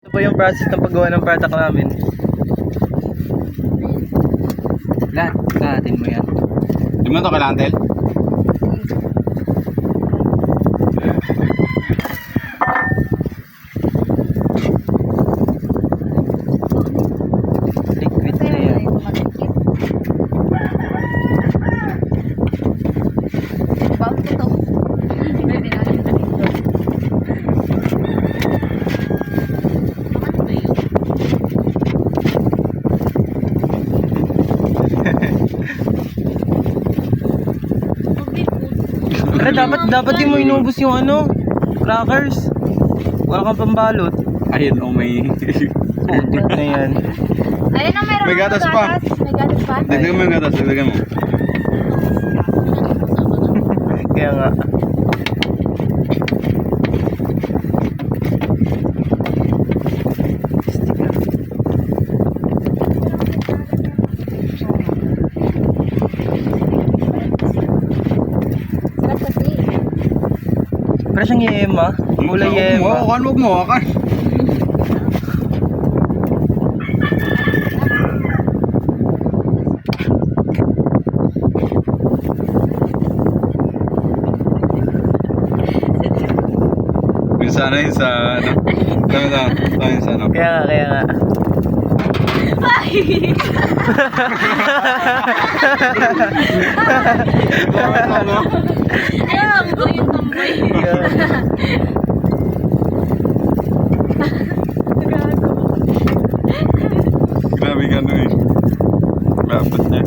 Ito po yung process ng paggawa ng product namin. Lahatin mo yan. Di mo ito kailangan, Tel? Liquid na yan. Pero dapat di mo inubos yung ano, crackers. Wala kang pambalot. Ayun, oh may... Putik na yan. Ayun na, meron May gatas pa. May gatas pa? Dagdagan mo yung gatas, dagdagan mo. Kaya nga. Sarap kasi. Pero siyang yema. Kulay yema. Huwag mo hawakan. Yung sa ano, yung sa ano. Yung sa ano. Kaya nga. Ano? Ayun, tamboy yung tamboy. Grabe ka ano eh. Dapat niya.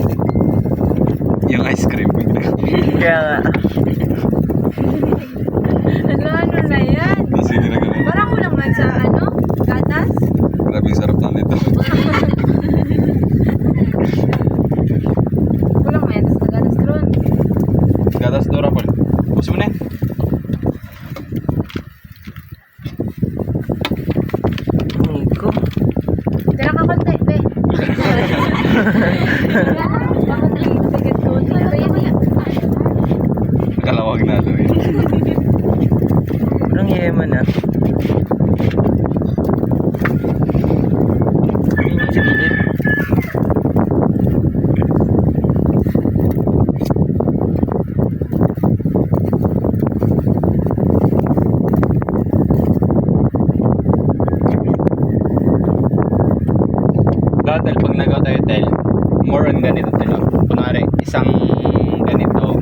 Yung ice cream. Kaya nga. Ano na yan? Kasi ginagawa. Parang kulang man sa ano? Gatas? Grabe yung sarap na nito. Kulang man yan. Tapos na gatas ron. Gatas do rapol. Gusto mo na eh. Ko. Tira ka konti, be. Bakit lang yung ticket ko? Nakalawag na ito eh. Parang yema na. Yun yung sa gilid. Tel, pag nagawa tayo tel, more on ganito tel. Kunwari, isang ganito,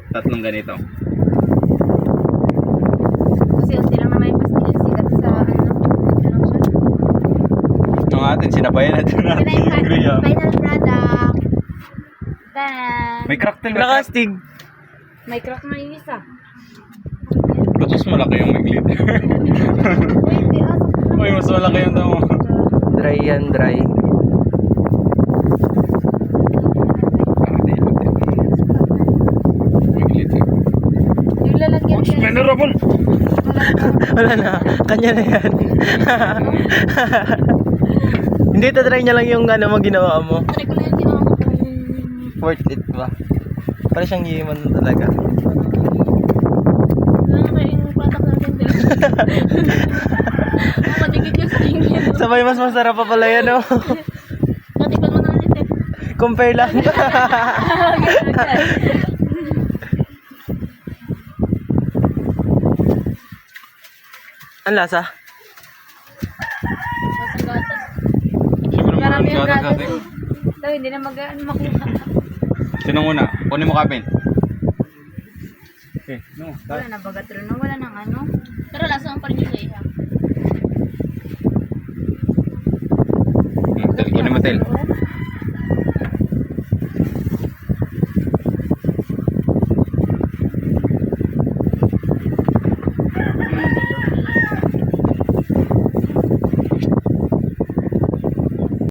tatlong ganito. Kasi unti lang naman yung pastil. Sikat sa ano. Ano siya? Ito nga atin, sinabayan natin Ito na natin yung yung griya. final product. Then, May crack tel. Nakastig. may crack na yung isa. Ba't mas malaki yung may glitter? Hindi, Uy, mas malaki yung damo. Dry yan, dry. May glitter. yung lalagyan Mas venerable! Wala na. Kanya na yan. Hindi, tatry niya lang yung ano mo ginawa mo. Try ko na yung ginawa ko. Worth it ba? Parang siyang yeman talaga. Ano kaya yung product natin din? Matigit yung sa tingin. Sabay mas masarap pa pala yan, oh. Natikpan mo na ulit eh. Compare lang. Ang lasa? Masang gatas. Siyempre Marami yung gatas gatas natin. eh. Daw, hindi na makuha. Sino muna? Kunin mo kapin. Okay, no. Wala na bagat rin. Wala nang ano. Pero lasa ang pa rin yung sa iha. Tel, kunin mo tel.